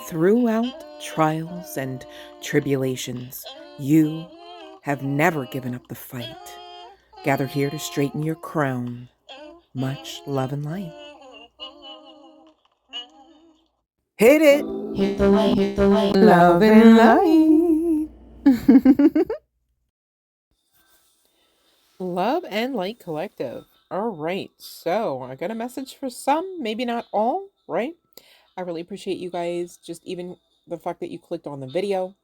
Throughout trials and tribulations, you have never given up the fight. Gather here to straighten your crown. Much love and light. Hit it! Hit the light, hit the light, Love and light. Love and Light Collective. All right, so I got a message for some, maybe not all, right? I really appreciate you guys, just even the fact that you clicked on the video,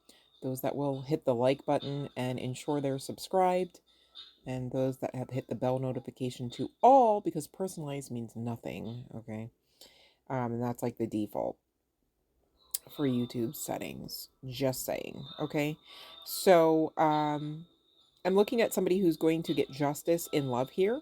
those that will hit the like button and ensure they're subscribed, and those that have hit the bell notification to all, because personalized means nothing, okay? And that's like the default for YouTube settings, just saying, okay? So, I'm looking at somebody who's going to get justice in love here.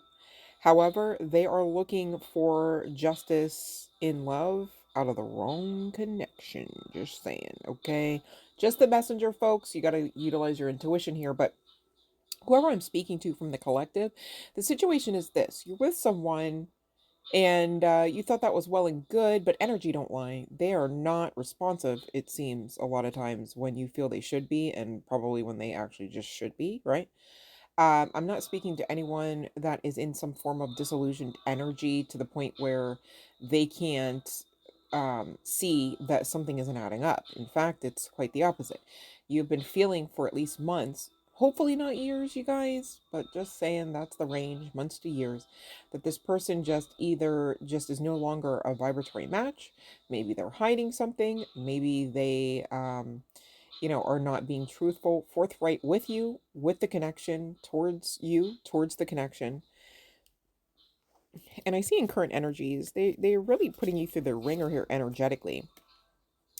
However, they are looking for justice in love out of the wrong connection. Just saying, okay? Just the messenger, folks. You got to utilize your intuition here. But whoever I'm speaking to from the collective, the situation is this. You're with someone and you thought that was well and good, but energy don't lie. They are not responsive, it seems, a lot of times when you feel they should be, and probably when they actually just should be, right? I'm not speaking to anyone that is in some form of disillusioned energy to the point where they can't see that something isn't adding up. In fact, it's quite the opposite. You've been feeling for at least months, hopefully not years, you guys, but just saying that's the range, months to years, that this person just either just is no longer a vibratory match. Maybe they're hiding something. Maybe they, are not being truthful, forthright with you, with the connection, towards you, towards the connection. And I see in current energies, they're really putting you through the ringer here energetically.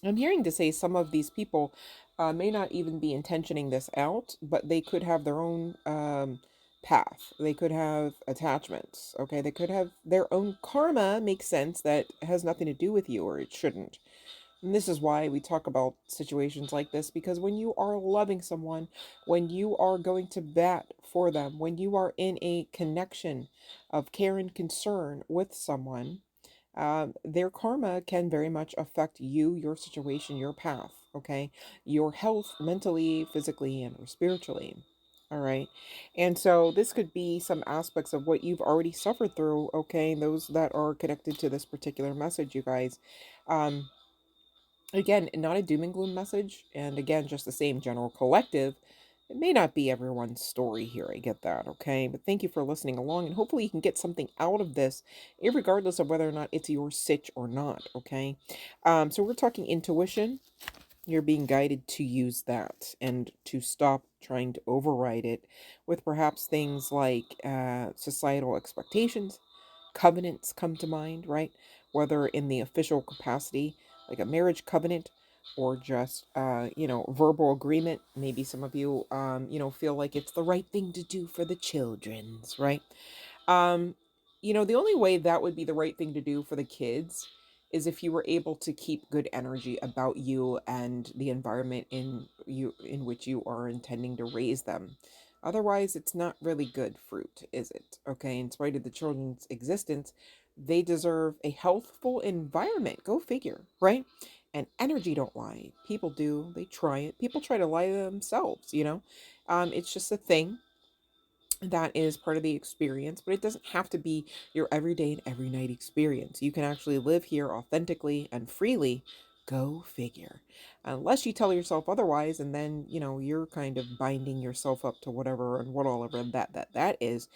I'm hearing to say some of these people may not even be intentioning this out, but they could have their own path. They could have attachments. Okay, they could have their own karma. Makes sense, that has nothing to do with you, or it shouldn't. And this is why we talk about situations like this, because when you are loving someone, when you are going to bat for them, when you are in a connection of care and concern with someone, their karma can very much affect you, your situation, your path, okay? Your health mentally, physically, and or spiritually. All right. And so this could be some aspects of what you've already suffered through, okay? Those that are connected to this particular message, you guys. Um, Again, not a doom and gloom message, and again, just the same general collective. It may not be everyone's story here, I get that, okay? But thank you for listening along, and hopefully you can get something out of this, regardless of whether or not it's your sitch or not, okay? So we're talking intuition. You're being guided to use that and to stop trying to override it with perhaps things like societal expectations. Covenants come to mind, right? Whether in the official capacity, like a marriage covenant, or just, verbal agreement. Maybe some of you, feel like it's the right thing to do for the children's, right? Um, the only way that would be the right thing to do for the kids is if you were able to keep good energy about you and the environment in which you are intending to raise them. Otherwise, it's not really good fruit, is it? Okay, in spite of the children's existence, they deserve a healthful environment. Go figure, right? And energy don't lie. People do. They try it. People try to lie to themselves, It's just a thing that is part of the experience, but it doesn't have to be your everyday and every night experience. You can actually live here authentically and freely. Go figure. Unless you tell yourself otherwise, and then, you're kind of binding yourself up to whatever and whatever that is.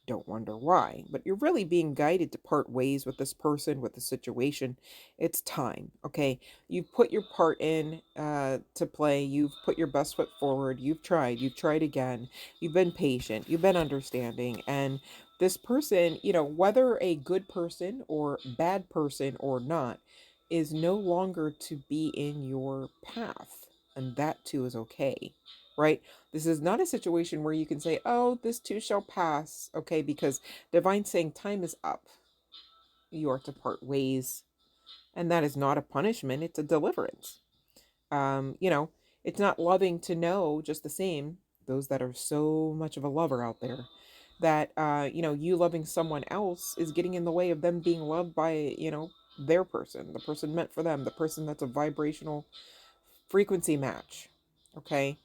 Don't wonder why. But you're really being guided to part ways with this person, with the situation. It's time, okay? You've put your part in to play. You've put your best foot forward. You've tried again. You've been patient, you've been understanding, and this person, whether a good person or bad person or not, is no longer to be in your path. And that too is okay, right? This is not a situation where you can say, oh, this too shall pass, okay? Because Divine's saying time is up. You are to part ways. And that is not a punishment, it's a deliverance. um you know it's not loving to know, just the same, those that are so much of a lover out there, that you loving someone else is getting in the way of them being loved by, their person, the person meant for them, the person that's a vibrational frequency match. Okay.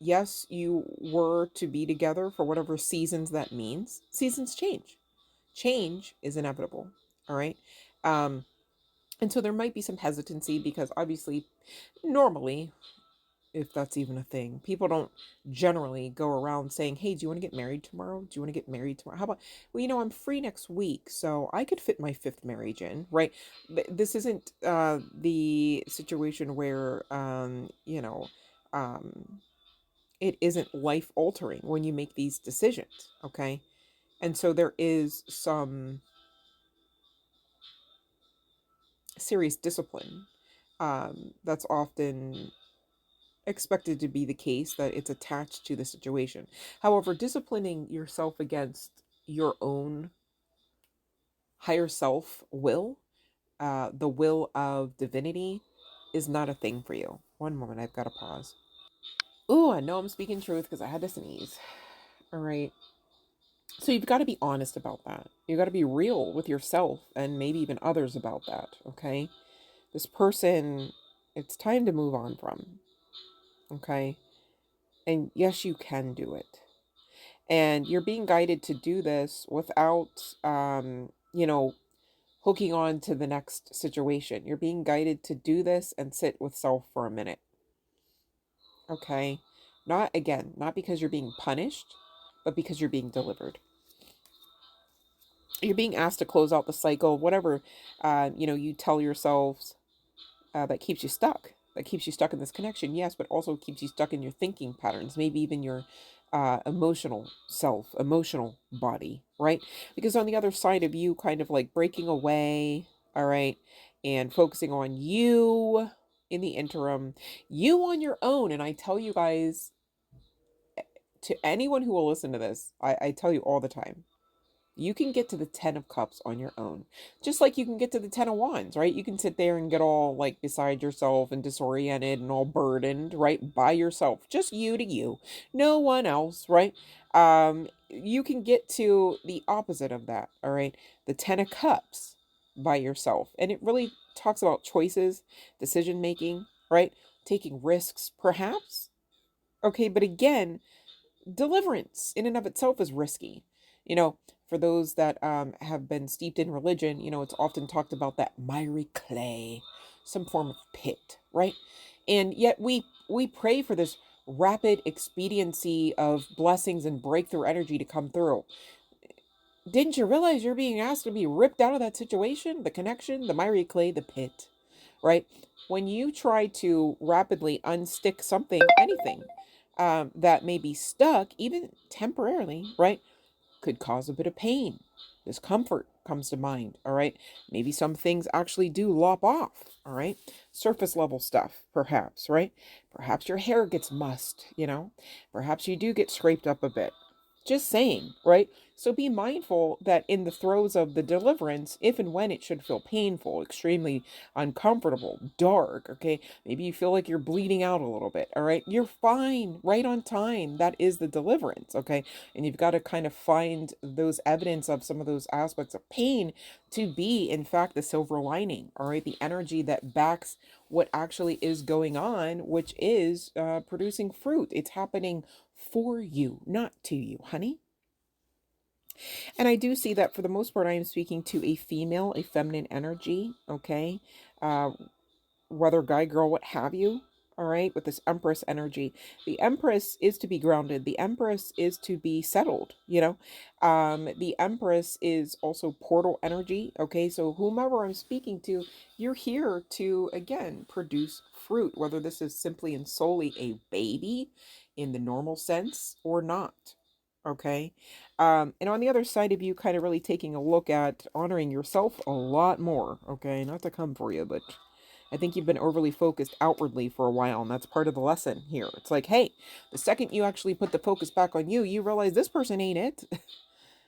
Yes, you were to be together for whatever seasons that means. Seasons change. Change is inevitable. All right. Um, and so there might be some hesitancy because obviously, normally, if that's even a thing, people don't generally go around saying, "Hey, do you want to get married tomorrow? Do you want to get married tomorrow? How about, well, I'm free next week, so I could fit my fifth marriage in, right?" This isn't the situation where, um, it isn't life altering when you make these decisions, okay? And so there is some serious discipline that's often expected to be the case, that it's attached to the situation. However, disciplining yourself against your own higher self will, the will of divinity, is not a thing for you. One moment, I've got to pause. Ooh, I know I'm speaking truth because I had to sneeze. All right. So you've got to be honest about that. You've got to be real with yourself and maybe even others about that. Okay. This person, it's time to move on from. Okay. And yes, you can do it. And you're being guided to do this without, hooking on to the next situation. You're being guided to do this and sit with self for a minute. Okay. Not because you're being punished, but because you're being delivered. You're being asked to close out the cycle, whatever, you tell yourselves that keeps you stuck, in this connection, yes, but also keeps you stuck in your thinking patterns, maybe even your emotional self, emotional body, right? Because on the other side of you kind of like breaking away, all right, and focusing on you in the interim, you on your own. And I tell you guys, to anyone who will listen to this, I tell you all the time, you can get to the 10 of cups on your own. Just like you can get to the 10 of wands, right? You can sit there and get all like beside yourself and disoriented and all burdened, right? By yourself. Just you to you. No one else, right? You can get to the opposite of that, all right? The 10 of cups by yourself. And it really talks about choices, decision making, right? Taking risks, perhaps. Okay, but again, deliverance in and of itself is risky. For those that have been steeped in religion, it's often talked about that miry clay, some form of pit, right? And yet we pray for this rapid expediency of blessings and breakthrough energy to come through. Didn't you realize you're being asked to be ripped out of that situation, the connection, the miry clay, the pit, right? When you try to rapidly unstick something, anything, that may be stuck, even temporarily, right, could cause a bit of pain. Discomfort comes to mind, all right? Maybe some things actually do lop off, all right? Surface level stuff, perhaps, right? Perhaps your hair gets mussed, Perhaps you do get scraped up a bit. Just saying, right? So be mindful that in the throes of the deliverance, if and when it should feel painful, extremely uncomfortable, dark, okay? Maybe you feel like you're bleeding out a little bit, all right? You're fine, right on time. That is the deliverance, okay? And you've got to kind of find those evidence of some of those aspects of pain to be, in fact, the silver lining, all right? The energy that backs what actually is going on, which is producing fruit. It's happening for you, not to you, honey. And I do see that for the most part, I am speaking to a female, a feminine energy, okay? Uh, Whether guy, girl, what have you. All right, with this Empress energy, the Empress is to be grounded. The Empress is to be settled. The Empress is also portal energy. Okay, so whomever I'm speaking to, you're here to again produce fruit, whether this is simply and solely a baby in the normal sense or not. Okay, and on the other side of you, kind of really taking a look at honoring yourself a lot more. Okay, not to come for you, but I think you've been overly focused outwardly for a while, and that's part of the lesson here. It's like, hey, the second you actually put the focus back on you, you realize this person ain't it.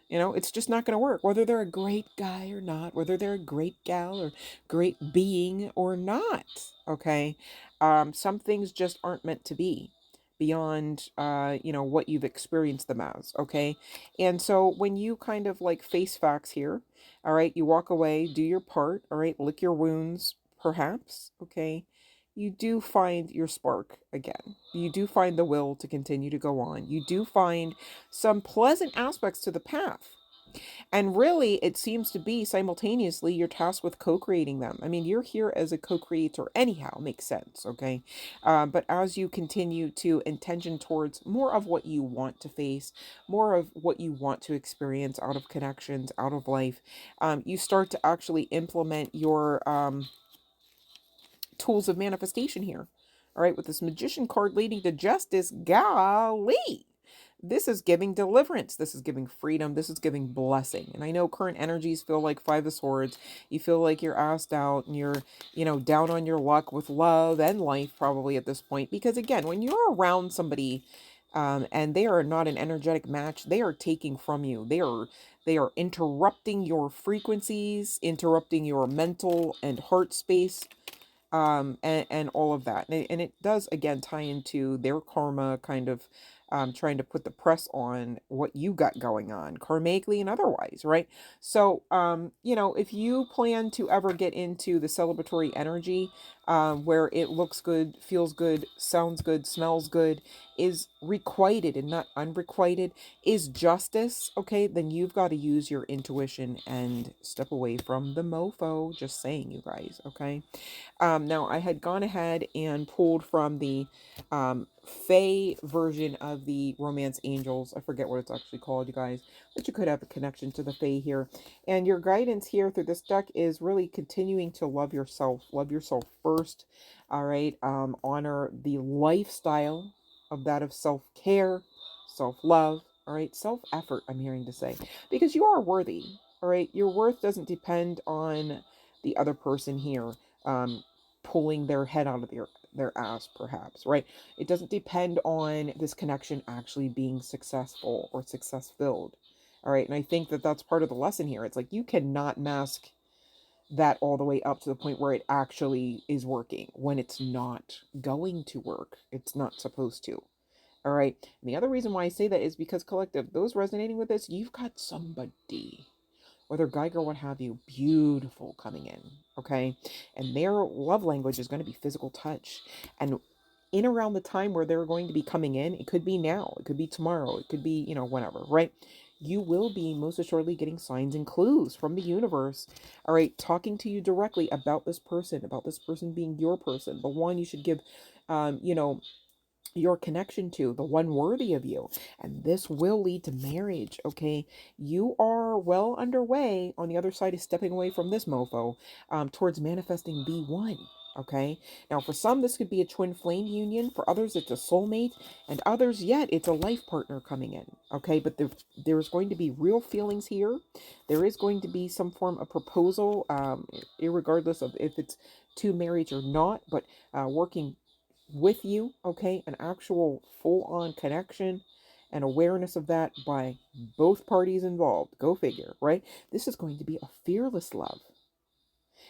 It's just not going to work, whether they're a great guy or not, whether they're a great gal or great being or not. Okay. Some things just aren't meant to be. beyond, what you've experienced them as. Okay. And so when you kind of like face facts here, all right, you walk away, do your part, all right, lick your wounds, perhaps. Okay. You do find your spark again. You do find the will to continue to go on. You do find some pleasant aspects to the path. And really, it seems to be simultaneously you're tasked with co-creating them. I mean, you're here as a co-creator anyhow, makes sense, okay? But as you continue to intention towards more of what you want to face, more of what you want to experience out of connections, out of life, you start to actually implement your tools of manifestation here. All right, with this magician card leading to justice, golly. This is giving deliverance. This is giving freedom. This is giving blessing. And I know current energies feel like Five of Swords. You feel like you're asked out and you're, down on your luck with love and life probably at this point. Because again, when you're around somebody and they are not an energetic match, they are taking from you. They are interrupting your frequencies, interrupting your mental and heart space, and all of that, and it does again tie into their karma, kind of trying to put the press on what you got going on karmically and otherwise, right? So if you plan to ever get into the celebratory energy, where it looks good, feels good, sounds good, smells good, is requited and not unrequited, is justice, okay, then you've got to use your intuition and step away from the mofo. Just saying, you guys, okay? Now, I had gone ahead and pulled from the Fae version of the Romance Angels. I forget what it's actually called, you guys, but you could have a connection to the Fae here. And your guidance here through this deck is really continuing to love yourself. Love yourself first. All right. Honor the lifestyle of that of self-care, self-love, all right, self-effort, I'm hearing to say, because you are worthy. All right. Your worth doesn't depend on the other person here pulling their head out of their ass, perhaps, right? It doesn't depend on this connection actually being successful or success filled. All right. And I think that that's part of the lesson here. It's like you cannot mask that all the way up to the point where it actually is working when it's not going to work. It's not supposed to. All right. And the other reason why I say that is because, collective, those resonating with this, you've got somebody, whether guy, girl, what have you, beautiful coming in, okay? And their love language is going to be physical touch. And in around the time where they're going to be coming in, it could be now, it could be tomorrow, it could be, whenever, right? You will be most assuredly getting signs and clues from the universe, all right, talking to you directly about this person being your person, the one you should give, your connection to, the one worthy of you. And this will lead to marriage, okay? You are well underway on the other side of stepping away from this mofo, towards manifesting B1. Okay. Now, for some, this could be a twin flame union. For others, it's a soulmate. And others, yet, it's a life partner coming in. Okay. But there's going to be real feelings here. There is going to be some form of proposal, irregardless of if it's to marriage or not, but working with you, okay? An actual full-on connection and awareness of that by both parties involved. Go figure, right? This is going to be a fearless love.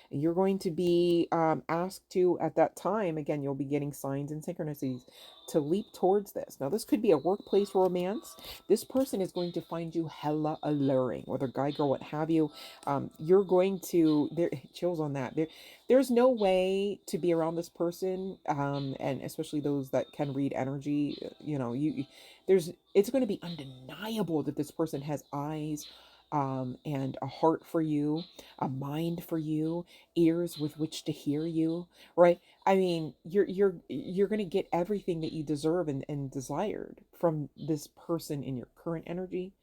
You're going to be asked to, at that time, again, you'll be getting signs and synchronicities to leap towards this. Now, this could be a workplace romance. This person is going to find you hella alluring, whether guy, girl, what have you. You're going to, there, chills on that. There's no way to be around this person, and especially those that can read energy. It's going to be undeniable that this person has eyes, and a heart for you, a mind for you, ears with which to hear you, right? I mean, you're going to get everything that you deserve and desired from this person in your current energy,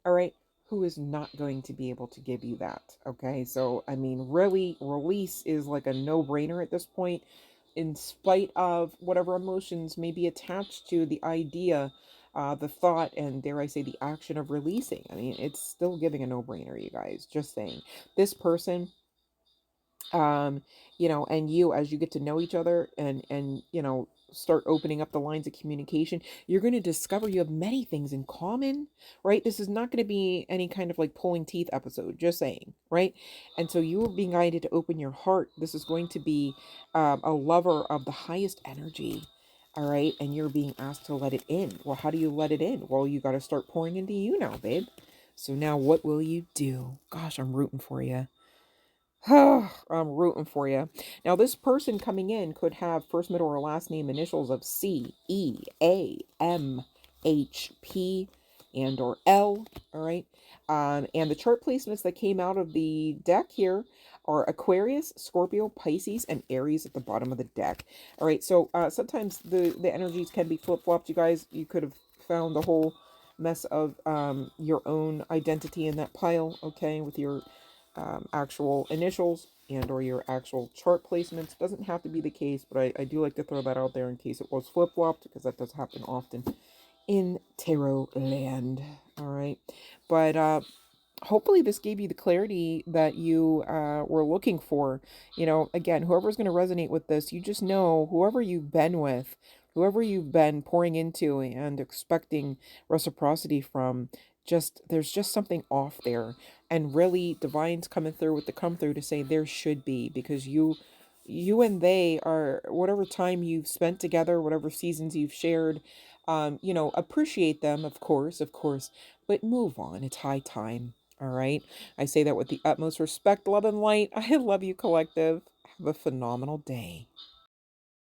all right? Who is not going to be able to give you that, okay? So, I mean, really, release is like a no-brainer at this point, in spite of whatever emotions may be attached to the idea, the thought, and dare I say the action of releasing. I mean, it's still giving a no-brainer, you guys. Just saying. This person, and you, as you get to know each other and start opening up the lines of communication, you're going to discover you have many things in common, right? This is not going to be any kind of like pulling teeth episode, just saying, right? And so you are being guided to open your heart. This is going to be a lover of the highest energy, All right. And you're being asked to let it in. Well, how do you let it in? Well, you got to start pouring into you now, babe. So now what will you do? Gosh, I'm rooting for you. I'm rooting for you. Now, this person coming in could have first, middle, or last name initials of C, E, A, M, H, P, and or L. All right. And the chart placements that came out of the deck here are Aquarius, Scorpio, Pisces, and Aries at the bottom of the deck. All right. So sometimes the energies can be flip flopped. You guys, you could have found the whole mess of your own identity in that pile. Okay, with your actual initials and or your actual chart placements. Doesn't have to be the case, but I do like to throw that out there in case it was flip-flopped, because that does happen often in tarot land. All right. But hopefully this gave you the clarity that you were looking for. Again, whoever's going to resonate with this, you just know whoever you've been with, whoever you've been pouring into and expecting reciprocity from, there's just something off there. And really, divine's coming through with the come through to say there should be, because you and they are, whatever time you've spent together, whatever seasons you've shared, appreciate them, of course, but move on. It's high time. All right. I say that with the utmost respect, love, and light. I love you, collective. Have a phenomenal day.